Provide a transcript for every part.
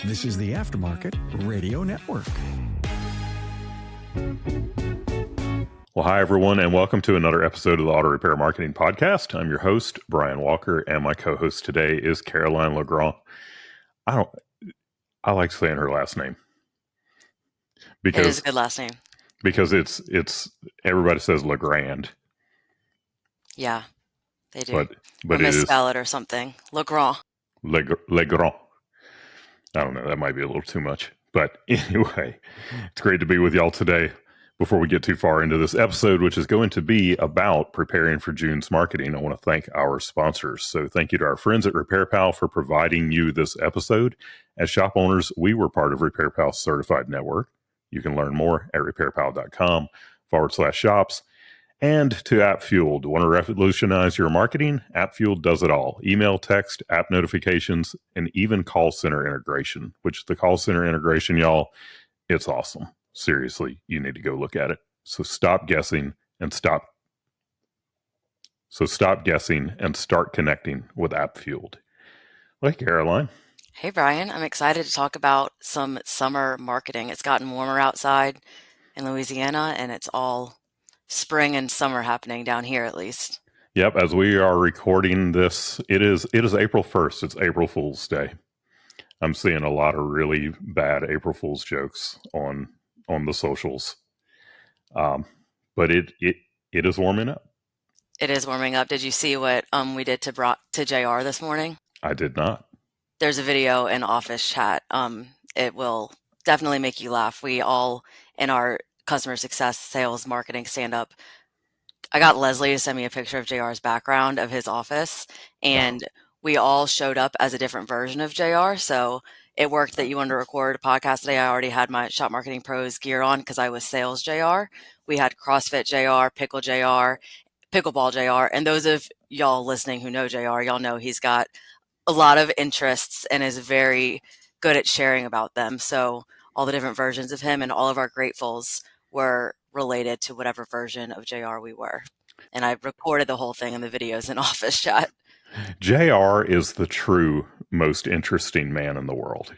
This is the Aftermarket Radio Network. Well, hi, everyone, and welcome to another episode of the Auto Repair Marketing Podcast. I'm your host, Brian Walker, and my co-host today is Caroline Legrand. I like saying her last name It is a good last name. Because it's everybody says Legrand. Yeah, they do. But or it is misspell it or something. Legrand. Legrand. I don't know. That might be a little too much. But anyway, it's great to be with y'all today. Before we get too far into this episode, which is going to be about preparing for June's marketing, I want to thank our sponsors. So thank you to our friends at RepairPal for providing you this episode. As shop owners, we were part of RepairPal's certified network. You can learn more at repairpal.com/shops. And to AppFuel, want to revolutionize your marketing? AppFuel does it all. Email, text, app notifications, and even call center integration, which the call center integration, y'all, it's awesome. Seriously, you need to go look at it. So stop guessing and start connecting with AppFuel. Hey, Caroline. Hey, Brian. I'm excited to talk about some summer marketing. It's gotten warmer outside in Louisiana, and it's all spring and summer happening down here, at least. Yep. As we are recording this, it is April 1st. It's April Fool's Day. I'm seeing a lot of really bad April Fool's jokes on the socials. But it is warming up. It is warming up. Did you see what we did to JR this morning? I did not. There's a video in Office Chat. It will definitely make you laugh. We all, in our customer success, sales, marketing stand-up, I got Leslie to send me a picture of JR's background of his office, and we all showed up as a different version of JR. So it worked that you wanted to record a podcast today. I already had my Shop Marketing Pros gear on because I was sales JR. We had CrossFit JR, Pickle JR, Pickleball JR. And those of y'all listening who know JR, y'all know he's got a lot of interests and is very good at sharing about them. So all the different versions of him and all of our gratefuls were related to whatever version of JR we were. And I recorded the whole thing in the videos in Office Chat. JR is the true most interesting man in the world.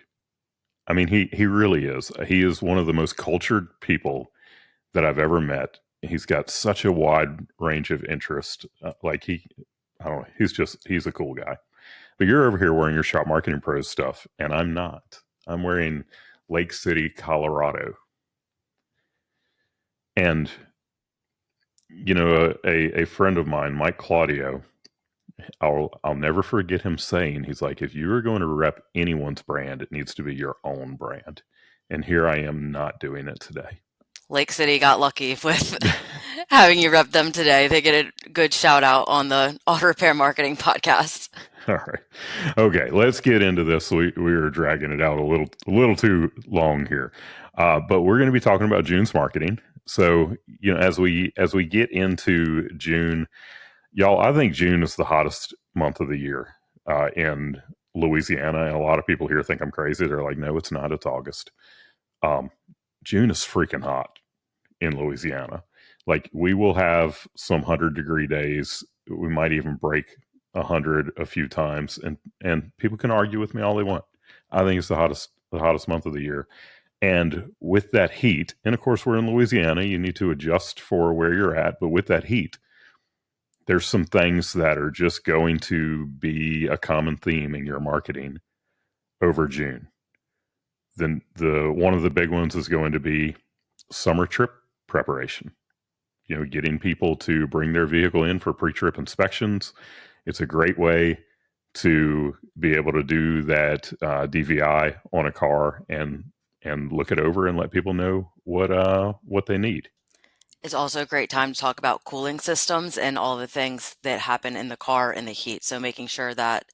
I mean, he really is. He is one of the most cultured people that I've ever met. He's got such a wide range of interest. He's a cool guy. But you're over here wearing your Shop Marketing Pros stuff, and I'm not. I'm wearing Lake City, Colorado. And, you know, a friend of mine, Mike Claudio, I'll never forget him saying, he's like, if you are going to rep anyone's brand, it needs to be your own brand. And here I am not doing it today. Lake City got lucky with having you rep them today. They get a good shout out on the Auto Repair Marketing Podcast. All right. Okay, let's get into this. We were dragging it out a little too long here. But we're going to be talking about June's marketing. So, you know, as we get into June, y'all, I think June is the hottest month of the year in Louisiana. And a lot of people here think I'm crazy. They're like, no, it's not. It's August. June is freaking hot in Louisiana. Like, we will have some 100-degree days. We might even break 100 a few times. And people can argue with me all they want. I think it's the hottest month of the year. And with that heat, and of course, we're in Louisiana, you need to adjust for where you're at. But with that heat, there's some things that are just going to be a common theme in your marketing over June. Then one of the big ones is going to be summer trip preparation. You know, getting people to bring their vehicle in for pre-trip inspections. It's a great way to be able to do that DVI on a car and look it over and let people know what they need. It's also a great time to talk about cooling systems and all the things that happen in the car in the heat. So making sure that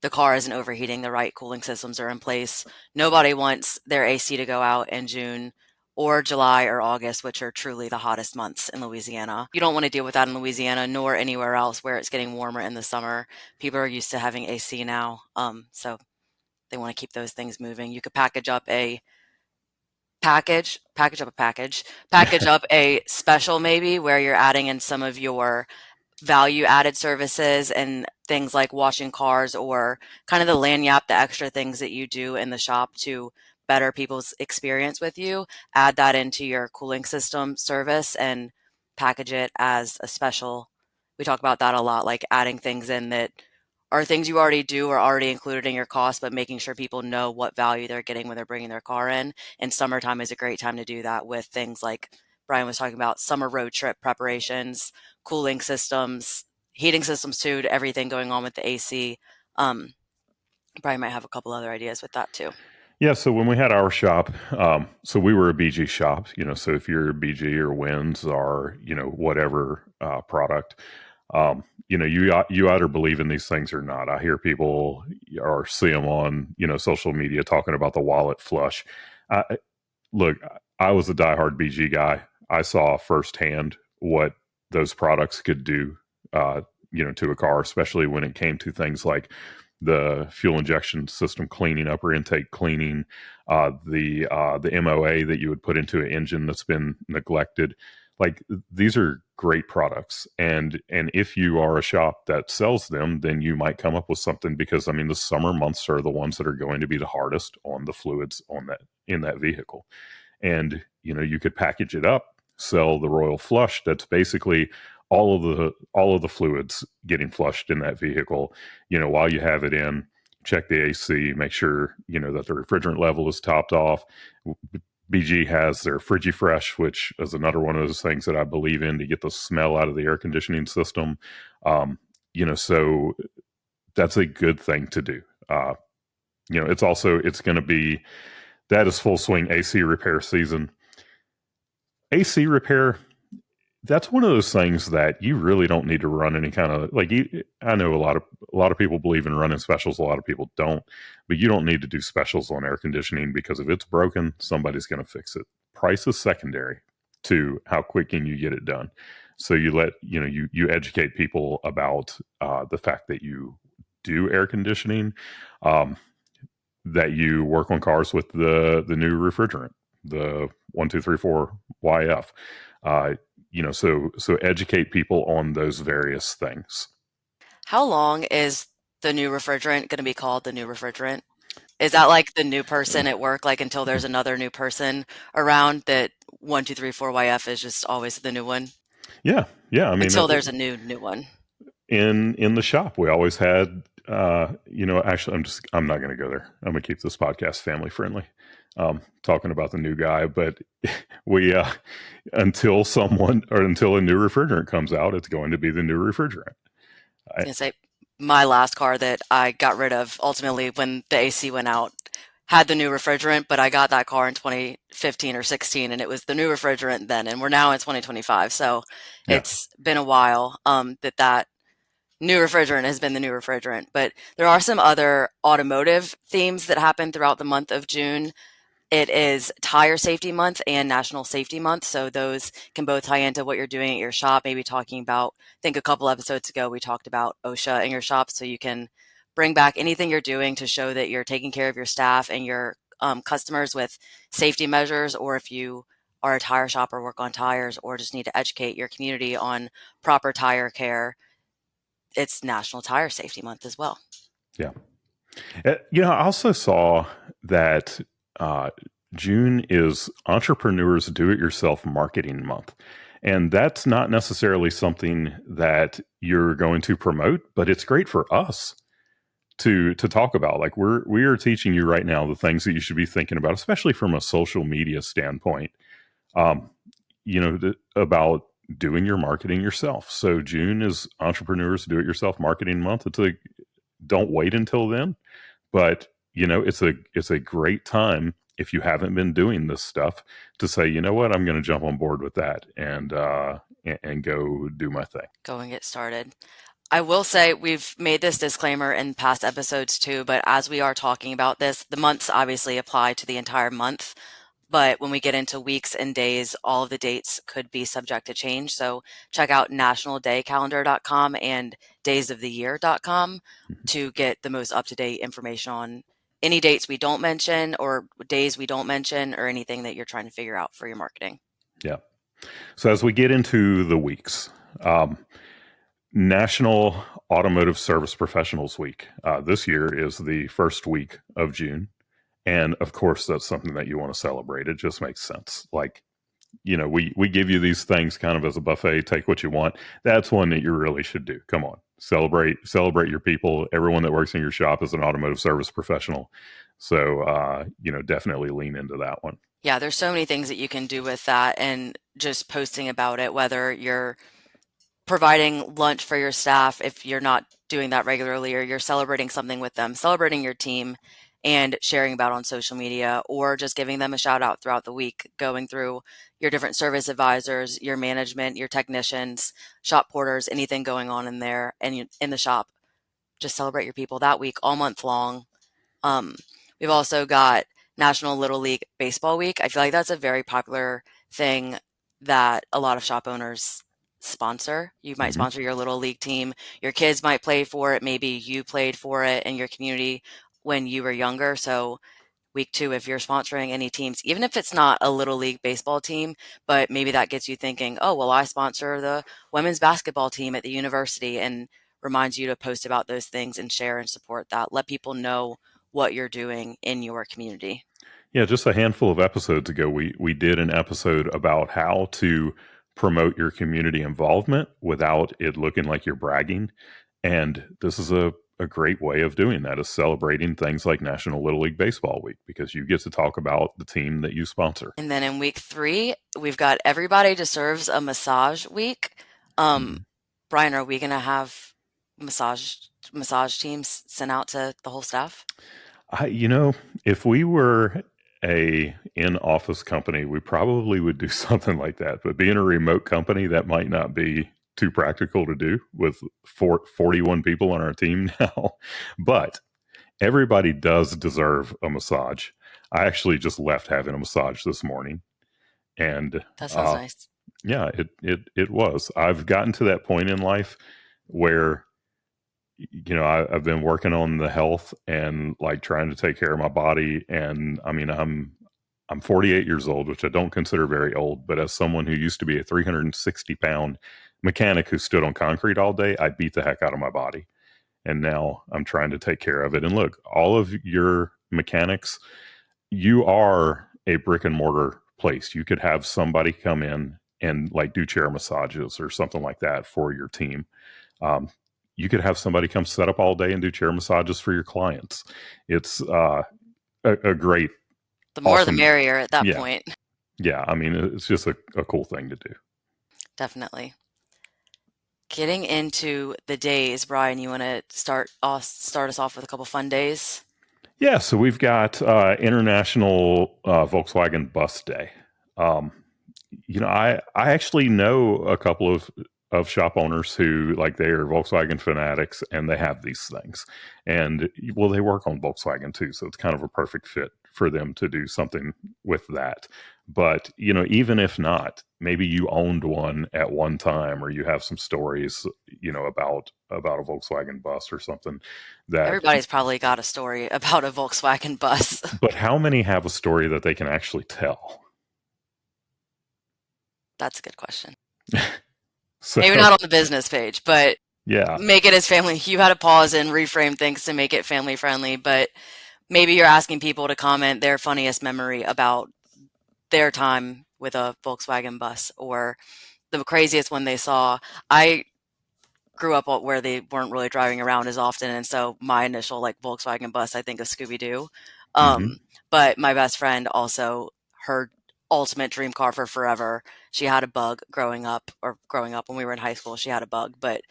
the car isn't overheating, the right cooling systems are in place. Nobody wants their AC to go out in June or July or August, which are truly the hottest months in Louisiana. You don't want to deal with that in Louisiana, nor anywhere else where it's getting warmer in the summer. People are used to having AC now, so they want to keep those things moving. You could package up a special maybe where you're adding in some of your value added services and things like washing cars or kind of the lanyap, the extra things that you do in the shop to better people's experience with you, add that into your cooling system service and package it as a special. We talk about that a lot, like adding things in that are things you already do or already included in your cost, but making sure people know what value they're getting when they're bringing their car in. And summertime is a great time to do that with things like Brian was talking about summer road trip preparations, cooling systems, heating systems too, to everything going on with the AC. Um, Brian might have a couple other ideas with that too. Yeah, so when we had our shop, so we were a BG shop, so if you're a BG or Wins or, whatever product, you either believe in these things or not. I hear people or see them on, social media talking about the wallet flush. Look, I was a diehard BG guy. I saw firsthand what those products could do, to a car, especially when it came to things like the fuel injection system cleaning, upper intake cleaning, the MOA that you would put into an engine that's been neglected. Like, these are great products, and if you are a shop that sells them, then you might come up with something, because I mean the summer months are the ones that are going to be the hardest on the fluids on that in that vehicle. And you could package it up, sell the Royal Flush. That's basically all of the fluids getting flushed in that vehicle, while you have it in. Check the AC, make sure that the refrigerant level is topped off. BG has their FrigiFresh, which is another one of those things that I believe in to get the smell out of the air conditioning system. So that's a good thing to do. It's going to be, that is full swing AC repair season. AC repair, that's one of those things that you really don't need to run any kind of, like, I know a lot of people believe in running specials, a lot of people don't, but you don't need to do specials on air conditioning, because if it's broken, somebody's going to fix it. Price is secondary to how quick can you get it done. So you educate people about the fact that you do air conditioning, that you work on cars with the new refrigerant, the 1234 YF. So educate people on those various things. How long is the new refrigerant going to be called the new refrigerant? Is that like the new person at work, like until there's another new person around, that 1234YF is just always the new one Yeah. I mean, until there's a new one? in the shop, we always had, actually, I'm not going to go there. I'm going to keep this podcast family friendly, talking about the new guy, but we, until a new refrigerant comes out, it's going to be the new refrigerant. I was gonna say, my last car that I got rid of ultimately when the AC went out had the new refrigerant, but I got that car in 2015 or 16, and it was the new refrigerant then, and we're now in 2025. So Yeah. it's been a while that new refrigerant has been the new refrigerant. But there are some other automotive themes that happen throughout the month of June. It is Tire Safety Month and National Safety Month, so those can both tie into what you're doing at your shop. Maybe talking about, I think a couple episodes ago, we talked about OSHA in your shop, so you can bring back anything you're doing to show that you're taking care of your staff and your customers with safety measures, or if you are a tire shop or work on tires or just need to educate your community on proper tire care. It's National Tire Safety Month as well. Yeah. I also saw that June is Entrepreneurs Do-It-Yourself Marketing Month. And that's not necessarily something that you're going to promote, but it's great for us to talk about. Like, we are teaching you right now the things that you should be thinking about, especially from a social media standpoint, about doing your marketing yourself. So June is Entrepreneurs Do-It-Yourself Marketing Month. Don't wait until then, but it's a great time, if you haven't been doing this stuff, to say, you know what, I'm going to jump on board with that and go do my thing. Go and get started. I will say we've made this disclaimer in past episodes too, but as we are talking about this, the months obviously apply to the entire month. But when we get into weeks and days, all of the dates could be subject to change. So check out nationaldaycalendar.com and daysoftheyear.com to get the most up-to-date information on any dates we don't mention or days we don't mention or anything that you're trying to figure out for your marketing. Yeah. So as we get into the weeks, National Automotive Service Professionals Week. This year is the first week of June. And of course, that's something that you want to celebrate. It just makes sense. Like, we give you these things kind of as a buffet, take what you want. That's one that you really should do. Come on, celebrate your people. Everyone that works in your shop is an automotive service professional. So, definitely lean into that one. Yeah, there's so many things that you can do with that and just posting about it, whether you're providing lunch for your staff if you're not doing that regularly, or you're celebrating something with them, celebrating your team and sharing about on social media, or just giving them a shout out throughout the week, going through your different service advisors, your management, your technicians, shop porters, anything going on in there and in the shop. Just celebrate your people that week all month long. Um, we've also got National Little League Baseball Week. I feel like that's a very popular thing that a lot of shop owners sponsor. You might Mm-hmm. sponsor your little league team. Your kids might play for it. Maybe you played for it in your community when you were younger. So week two, if you're sponsoring any teams, even if it's not a little league baseball team, but maybe that gets you thinking, oh, well, I sponsor the women's basketball team at the university, and reminds you to post about those things and share and support that. Let people know what you're doing in your community. Yeah, just a handful of episodes ago, we did an episode about how to promote your community involvement without it looking like you're bragging. And this is a great way of doing that, is celebrating things like National Little League Baseball Week, because you get to talk about the team that you sponsor. And then in week three, we've got Everybody Deserves a Massage Week. Mhm. Brian, are we going to have massage teams sent out to the whole staff? If we were a in-office company, we probably would do something like that. But being a remote company, that might not be too practical to do with 41 people on our team now. But everybody does deserve a massage. I actually just left having a massage this morning, and That sounds nice. yeah, it was. I've gotten to that point in life where I've been working on the health and like trying to take care of my body. And I mean, I'm 48 years old, which I don't consider very old, but as someone who used to be a 360-pound mechanic who stood on concrete all day, I beat the heck out of my body. And now I'm trying to take care of it. And look, all of your mechanics, you are a brick and mortar place. You could have somebody come in and like do chair massages or something like that for your team. Um, you could have somebody come set up all day and do chair massages for your clients. It's a great, The more the awesome, merrier at that yeah, point. yeah. I mean, it's just a cool thing to do. Definitely. Getting into the days, Brian, you want to start us off with a couple fun days? Yeah, so we've got International Volkswagen Bus Day. Um, I actually know a couple of shop owners who like they are Volkswagen fanatics and they have these things, and well, they work on Volkswagen too, so it's kind of a perfect fit for them to do something with that. But even if not, maybe you owned one at one time, or you have some stories, about a Volkswagen bus or something that. Everybody's probably got a story about a Volkswagen bus. But how many have a story that they can actually tell? That's a good question. So Maybe not on the business page, but yeah, make it as family. You had to pause and reframe things to make it family friendly, but maybe you're asking people to comment their funniest memory about their time with a Volkswagen bus, or the craziest one they saw. I grew up where they weren't really driving around as often, and so my initial like Volkswagen bus, I think, of Scooby Doo. hmm But my best friend also, her ultimate dream car for forever. She had a Bug growing up when we were in high school. She had a Bug, but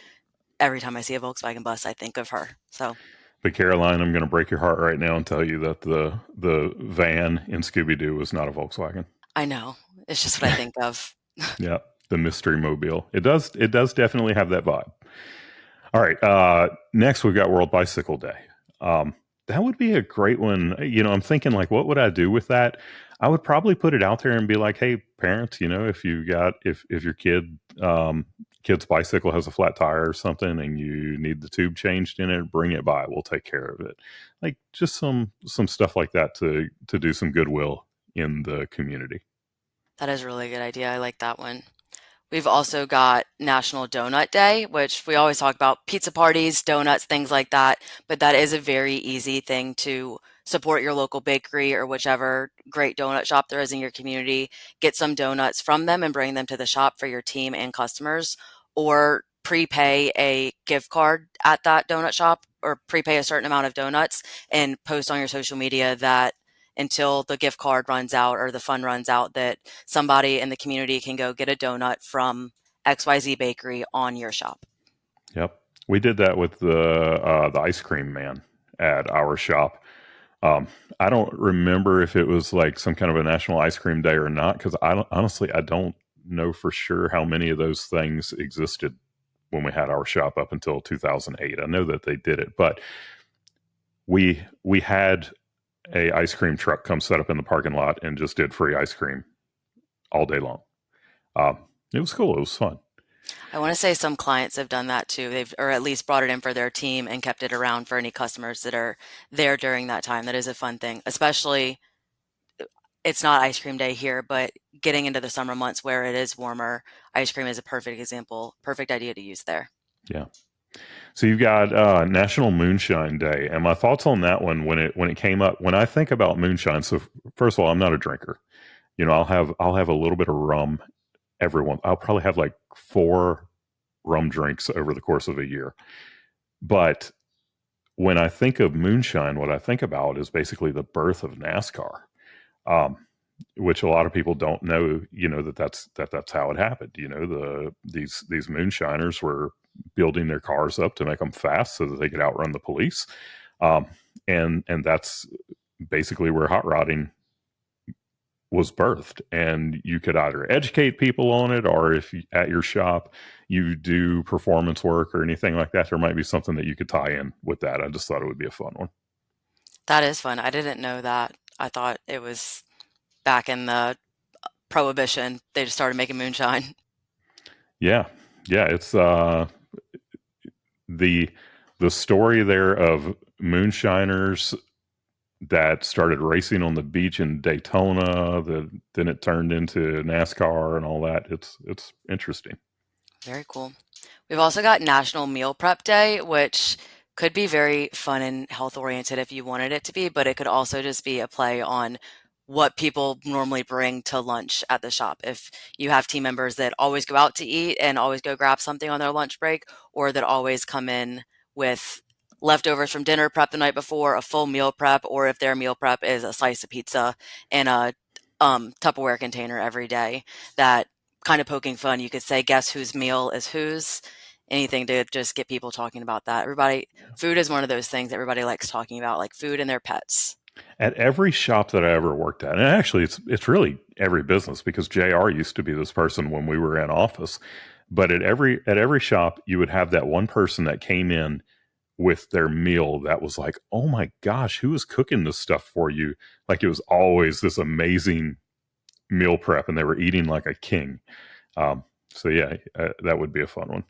every time I see a Volkswagen bus, I think of her. So But Caroline, I'm going to break your heart right now and tell you that the van in Scooby Doo was not a Volkswagen. I know it's just what I think of. Yeah, the mystery mobile. It does definitely have that vibe. All right. Next, we've got World Bicycle Day. That would be a great one. I'm thinking like, what would I do with that? I would probably put it out there and be like, hey, parents, if your kid's bicycle has a flat tire or something and you need the tube changed in it, bring it by. We'll take care of it. Like just some stuff like that to do some goodwill in the community. That is a really good idea. I like that one. We've also got National Donut Day, which we always talk about pizza parties, donuts, things like that. But that is a very easy thing to support your local bakery or whichever great donut shop there is in your community. Get some donuts from them and bring them to the shop for your team and customers, or prepay a gift card at that donut shop or prepay a certain amount of donuts and post on your social media that until the gift card runs out or the fund runs out, that somebody in the community can go get a donut from XYZ Bakery on your shop. Yep. We did that with the ice cream man at our shop. Um, I don't remember if it was like some kind of a national ice cream day or not, because honestly I don't know for sure how many of those things existed when we had our shop up until 2008. I know that they did it, but we had a ice cream truck come set up in the parking lot and just did free ice cream all day long. Um, it was cool. It was fun. I want to say some clients have done that too. They've, or at least brought it in for their team and kept it around for any customers that are there during that time. That is a fun thing, especially it's not ice cream day here, but getting into the summer months where it is warmer, ice cream is a perfect example, perfect idea to use there. Yeah. So you've got National Moonshine Day, and my thoughts on that one when it came up. When I think about moonshine, so first of all, I'm not a drinker. You know, I'll have a little bit of rum every once. I'll probably have like 4 rum drinks over the course of a year. But when I think of moonshine, what I think about is basically the birth of NASCAR, um, which a lot of people don't know. You know that's how it happened. You know, these moonshiners were building their cars up to make them fast so that they could outrun the police, um, and that's basically where hot rodding was birthed. And you could either educate people on it, or if you, at your shop you do performance work or anything like that, there might be something that you could tie in with that. I just thought it would be a fun one. That is fun. I didn't know that. I thought it was back in the Prohibition, they just started making moonshine. Yeah, yeah, it's the the story there of moonshiners that started racing on the beach in Daytona. Then it turned into NASCAR and all that. It's interesting. Very cool. We've also got National Meal Prep Day, which could be very fun and health oriented if you wanted it to be, but it could also just be a play on what people normally bring to lunch at the shop. If you have team members that always go out to eat and always go grab something on their lunch break, or that always come in with leftovers from dinner prep the night before, a full meal prep, or if their meal prep is a slice of pizza and a Tupperware container every day, that kind of poking fun, you could say, guess whose meal is whose? Anything to just get people talking about that. Everybody, food is one of those things everybody likes talking about, like food and their pets. At every shop that I ever worked at, and actually it's really every business, because JR used to be this person when we were in office. But at every shop, you would have that one person that came in with their meal that was like, oh my gosh, who is cooking this stuff for you? Like, it was always this amazing meal prep, and they were eating like a king. So yeah, that would be a fun one to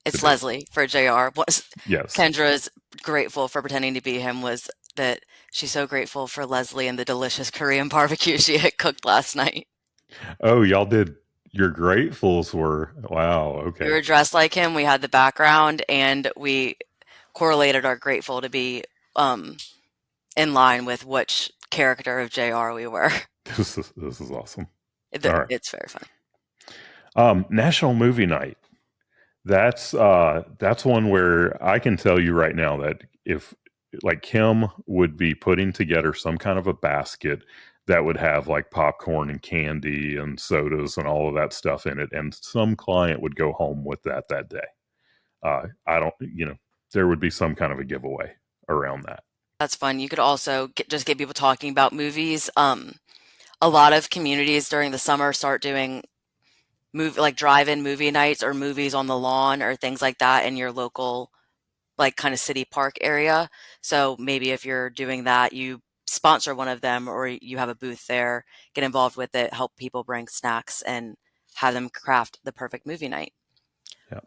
It's do. Leslie for JR. Was Yes. Kendra's grateful for pretending to be him was that she's so grateful for Leslie and the delicious Korean barbecue she had cooked last night. Oh, y'all did. Your gratefuls were, wow. We Okay. were dressed like him, we had the background, and we correlated our grateful to be um, in line with which character of JR we were. This is awesome. All right. It's very fun. National Movie Night. That's one where I can tell you right now that if, like, Kim would be putting together some kind of a basket that would have like popcorn and candy and sodas and all of that stuff in it, and some client would go home with that day. I don't, there would be some kind of a giveaway around that. That's fun. You could also just get people talking about movies. A lot of communities during the summer start doing like drive-in movie nights or movies on the lawn or things like that in your local like kind of city park area. So maybe if you're doing that, you sponsor one of them or you have a booth there, get involved with it, help people bring snacks and have them craft the perfect movie night. Yeah.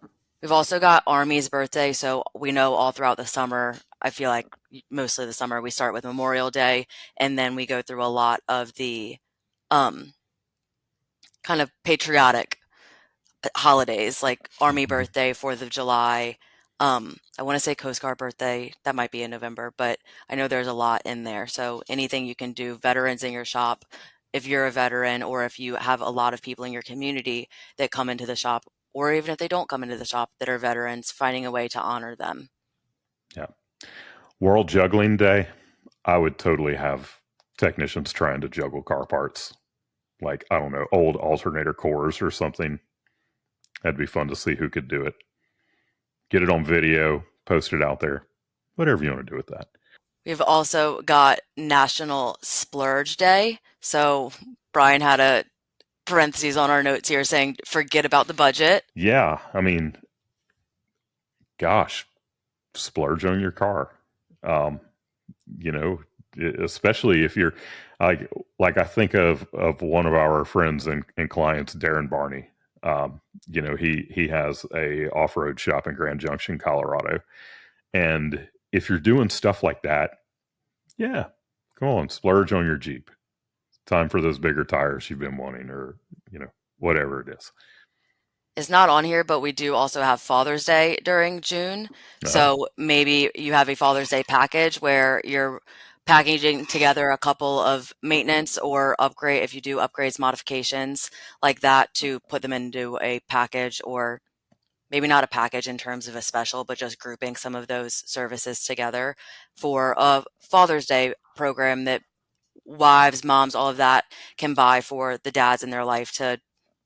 We've also got Army's birthday. So we know all throughout the summer, I feel like mostly the summer, we start with Memorial Day and then we go through a lot of the um, kind of patriotic holidays like Army Mhm. birthday, 4th of July. I want to say Coast Guard birthday. That might be in November, but I know there's a lot in there. So anything you can do, veterans in your shop, if you're a veteran or if you have a lot of people in your community that come into the shop, or even if they don't come into the shop that are veterans, finding a way to honor them. Yeah. World Juggling Day. I would totally have technicians trying to juggle car parts, like, I don't know, old alternator cores or something. That'd be fun to see who could do it. Get it on video, post it out there, whatever you want to do with that. We've also got National Splurge Day. So Brian had a parentheses on our notes here saying, forget about the budget. Yeah, I mean, gosh, splurge on your car. Um, you know, especially if you're like I think of one of our friends and clients, Darren Barney. He has a off-road shop in Grand Junction, Colorado, and if you're doing stuff like that, yeah, come on, splurge on your Jeep. Time for those bigger tires you've been wanting, or whatever it is. Is not on here, but we do also have Father's Day during June. Uh, So maybe you have a Father's Day package where you're packaging together a couple of maintenance or upgrade, if you do upgrades, modifications like that, to put them into a package, or maybe not a package in terms of a special, but just grouping some of those services together for a Father's Day program that wives, moms, all of that can buy for the dads in their life, to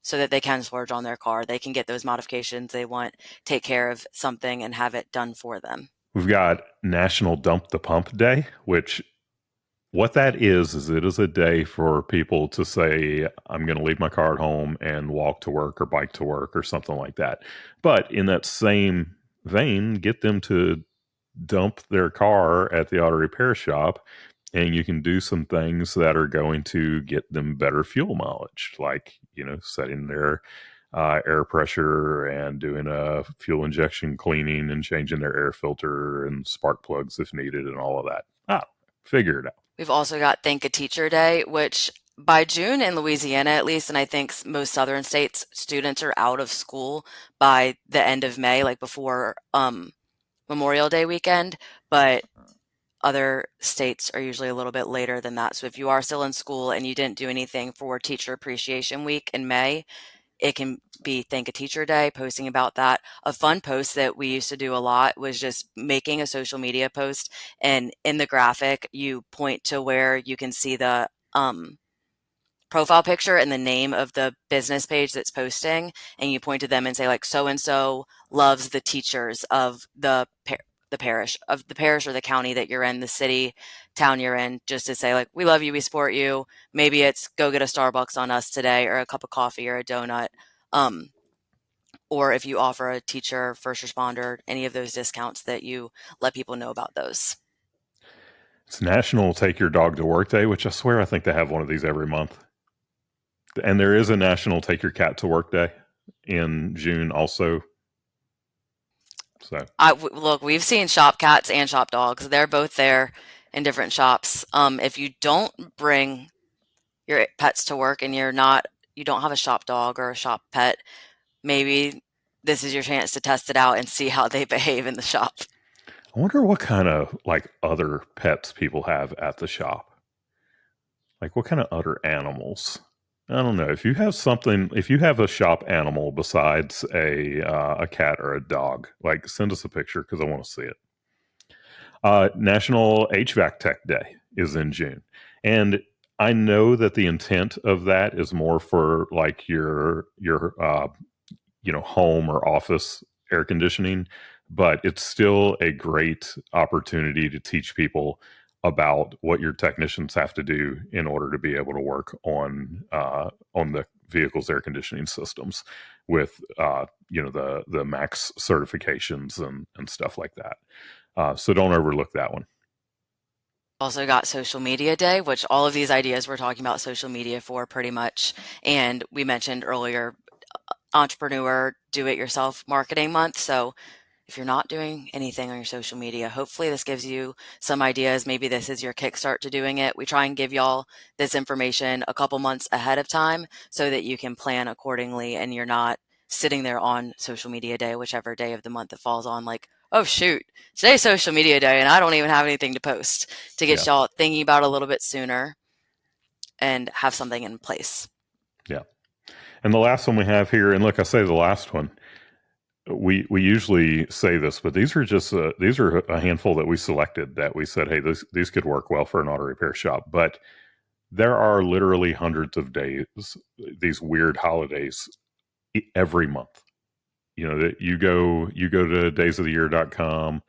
so that they can splurge on their car. They can get those modifications they want, take care of something and have it done for them. we've got National Dump the Pump Day, which what that is it is a day for people to say, I'm going to leave my car at home and walk to work or bike to work or something like that. But in that same vein, get them to dump their car at the auto repair shop, and you can do some things that are going to get them better fuel mileage, like, setting their air pressure and doing a fuel injection cleaning and changing their air filter and spark plugs if needed and all of that. Figure it out. We've also got Thank a Teacher Day, which by June in Louisiana, at least, and I think most southern states, students are out of school by the end of May, like before Memorial Day weekend. But other states are usually a little bit later than that. So if you are still in school and you didn't do anything for Teacher Appreciation Week in May, it can be Thank a Teacher Day, posting about that. A fun post that we used to do a lot was just making a social media post, and in the graphic, you point to where you can see the profile picture and the name of the business page that's posting, and you point to them and say, like, so and so loves the teachers of the parish or the county that you're in, the city, town you're in, just to say, like, we love you, we support you. Maybe it's go get a Starbucks on us today, or a cup of coffee or a donut. Um, or if you offer a teacher, first responder, any of those discounts, that you let people know about those. It's National Take Your Dog to Work Day, which I swear I think they have one of these every month. And there is a National Take Your Cat to Work Day in June also. So Look, we've seen shop cats and shop dogs. They're both there in different shops. If you don't bring your pets to work and you don't have a shop dog or a shop pet, maybe this is your chance to test it out and see how they behave in the shop. I wonder what kind of other pets people have at the shop. Like what kind of other animals? I don't know. If you have a shop animal besides a cat or a dog, send us a picture because I want to see it. National HVAC Tech Day is in June, and I know that the intent of that is more for your home or office air conditioning, but it's still a great opportunity to teach people about what your technicians have to do in order to be able to work on the vehicle's air conditioning systems with the max certifications and stuff like that. So don't overlook that one. Also got Social Media Day, which all of these ideas we're talking about social media for pretty much. And we mentioned earlier, Entrepreneur Do It Yourself Marketing Month. So if you're not doing anything on your social media, hopefully this gives you some ideas. Maybe this is your kickstart to doing it. We try and give y'all this information a couple months ahead of time so that you can plan accordingly and you're not sitting there on social media day, whichever day of the month it falls on, like, oh shoot, today's social media day and I don't even have anything to post, to get y'all thinking about it a little bit sooner and have something in place. Yeah. And the last one we have here, and look, I say the last one, we usually say this, but these are just these are a handful that we selected that we said, hey, these could work well for an auto repair shop. But there are literally hundreds of days, these weird holidays every month. You know, that you go to daysoftheyear.com,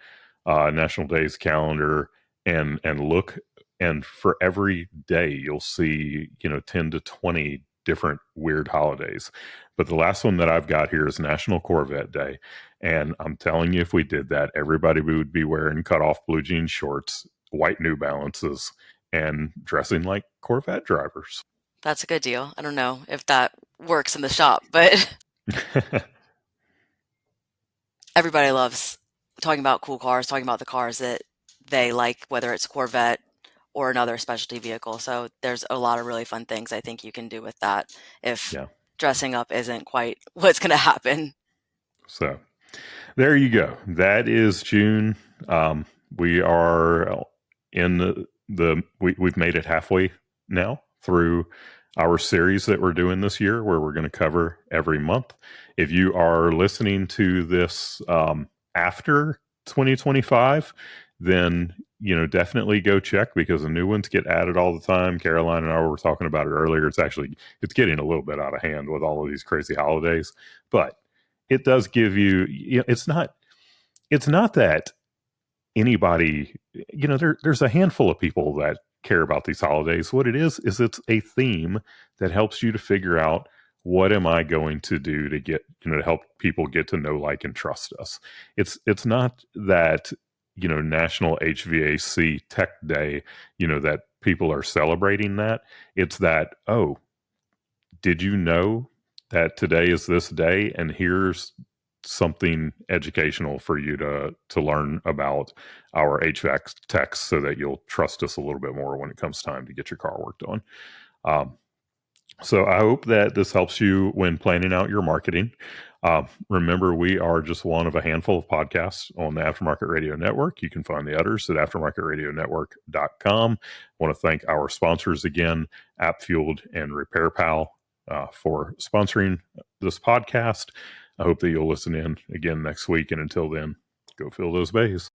National Days calendar, and look, and for every day you'll see, 10 to 20 different weird holidays. But the last one that I've got here is National Corvette Day. And I'm telling you, if we did that, everybody would be wearing cut off blue jean shorts, white New Balances, and dressing like Corvette drivers. That's a good deal. I don't know if that works in the shop, but everybody loves talking about cool cars, talking about the cars that they like, whether it's Corvette or another specialty vehicle. So there's a lot of really fun things I think you can do with that if dressing up isn't quite what's going to happen. So there you go. That is June. We are in we've made it halfway now through our series that we're doing this year, where we're going to cover every month. If you are listening to this after 2025, then definitely go check, because the new ones get added all the time. Caroline and I were talking about it earlier. It's getting a little bit out of hand with all of these crazy holidays, but it does give you, it's not that anybody, there's a handful of people that care about these holidays. What it is it's a theme that helps you to figure out, what am I going to do to get, to help people get to know, like, and trust us. It's not that, National HVAC Tech Day, that people are celebrating that. It's that, oh, did you know that today is this day, and here's something educational for you to learn about our HVAC techs, so that you'll trust us a little bit more when it comes time to get your car worked on. So I hope that this helps you when planning out your marketing. Remember, we are just one of a handful of podcasts on the Aftermarket Radio Network. You can find the others at aftermarketradionetwork.com. I want to thank our sponsors again, AppFueled and RepairPal, for sponsoring this podcast. I hope that you'll listen in again next week. And until then, go fill those bays.